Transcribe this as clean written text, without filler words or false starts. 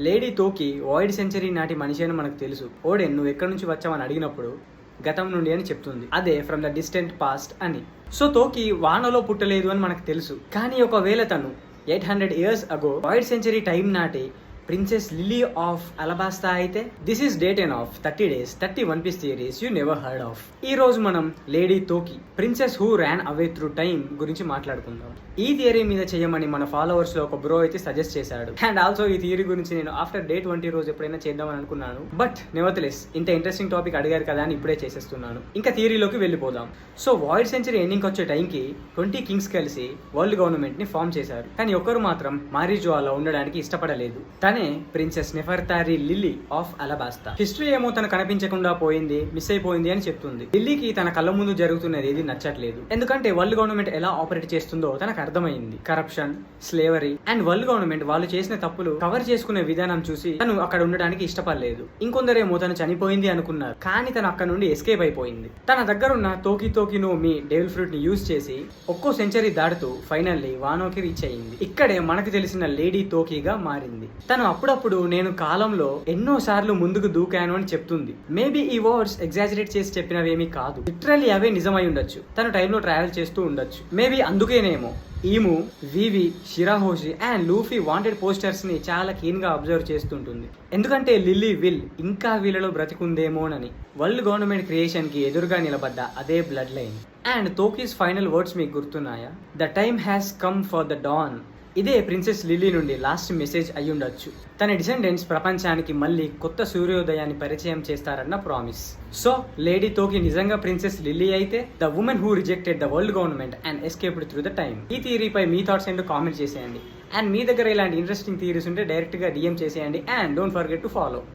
Lady తోకి void century నాటి మనిషి అని మనకు తెలుసు. ఓడెన్ నువ్వు ఎక్కడి నుంచి వచ్చావని అడిగినప్పుడు గతం నుండి అని చెప్తుంది. అదే ఫ్రమ్ ద డిస్టెంట్ పాస్ట్ అని. సో తోకి వానలో పుట్టలేదు అని మనకు తెలుసు. కానీ ఒకవేళ తను 800 years ago void century time నాటి ప్రిన్సెస్ లిల్లీ ఆఫ్ అలబాస్తా అయితే this is day 10 of 30 days 30 one piece theories you never heard of. ఈ రోజు మనం lady Toki princess who ran away through time గురించి మాట్లాడుకుందాం. ఈ థియరీ మీద చేయమని మన ఫాలోవర్స్ లో ఒక బ్రో అయితే సజెస్ట్ చేశాడు. అండ్ ఆల్సో ఈ థియరీ గురించి నేను ఆఫ్టర్ డే 20 రోజు ఎప్పుడైనా చేద్దామని అనుకున్నాను. బట్ నెవర్తలెస్ ఇంత ఇంట్రెస్టింగ్ టాపిక్ అడిగారు కదా అని ఇప్పుడే చేసేస్తున్నాను. ఇంకా థియరీలోకి వెళ్ళిపోదాం. సో వాయిడ్ సెంచరీ ఎండింగ్ వచ్చే టైంకి 20 కింగ్స్ కలిసి వరల్డ్ గవర్నమెంట్ ని ఫామ్ చేశారు. కానీ ఒక్కరు మాత్రం మారిజోవాలో ఉండడానికి ఇష్టపడలేదు. తనే ప్రిన్సెస్ నెఫర్తారి లిల్లీ ఆఫ్ అలబాస్తా. హిస్టరీ ఏమో తను కనిపించకుండా పోయింది, మిస్ అయిపోయింది అని చెప్తుంది. లిల్లీకి తన కళ్ళ ముందు జరుగుతున్నది ఏది నచ్చట్లేదు. ఎందుకంటే వరల్డ్ గవర్నమెంట్ ఎలా ఆపరేట్ చేస్తుందో తనకు అర్థమైంది. Corruption, slavery and world government వాళ్ళు చేసిన తప్పులు కవర్ చేసుకునే విధానం చూసి తను అక్కడ ఉండడానికి ఇష్టపడలేదు. ఇంకొందరేమో తను చనిపోయింది అనుకున్నారు. కానీ తను అక్కడ నుండి ఎస్కేప్ అయిపోయింది. తన దగ్గర ఉన్న తోకి తోకి నో మీ డెవిల్ ఫ్రూట్ ని యూజ్ చేసి ఒక్కో సెంచరీ దాటుతూ ఫైనల్లీ వానోకి రీచ్ అయింది. ఇక్కడే మనకు తెలిసిన లేడీ తోకిగా మారింది. తను అప్పుడప్పుడు నేను కాలంలో ఎన్నో సార్లు ముందుకు దూకాను అని చెప్తుంది. మేబీ ఈ వర్డ్స్ ఎగ్జాజరేట్ చేసి చెప్పినవేమీ కాదు. లిటరల్లీ అవే నిజమై ఉండొచ్చు. తను టైంలో ట్రావెల్ చేస్తూ ఉండొచ్చు. మేబీ అందుకేనేమో Imu, Vivi, Shirahoshi and Luffy wanted posters ని చాలా కీన్ గా అబ్జర్వ్ చేస్తుంటుంది. ఎందుకంటే లిల్లీ విల్ ఇంకా వీళ్ళలో బ్రతికుందేమోనని. వరల్డ్ గవర్నమెంట్ క్రియేషన్ కి ఎదురుగా నిలబడ్డ అదే blood line. And Toki's final words మీకు గుర్తున్నాయా? The time has come for the dawn. ఇదే ప్రిన్సెస్ లిల్లీ నుండి లాస్ట్ మెసేజ్ అయి ఉండొచ్చు. తన డిసెండెంట్స్ ప్రపంచానికి మళ్ళీ కొత్త సూర్యోదయాన్ని పరిచయం చేస్తారన్న ప్రామిస్. సో లేడీ తోకి నిజంగా ప్రిన్సెస్ లిల్లీ అయితే the women who rejected the world government and escaped through the time. ఈ థియరీపై మీ థాట్స్ ఏంటో కామెంట్ చేసేయండి. అండ్ మీ దగ్గర ఇలాంటి ఇంట్రెస్టింగ్ థియరీస్ ఉంటే డైరెక్ట్ గా DM చేసేయండి. And don't forget to follow.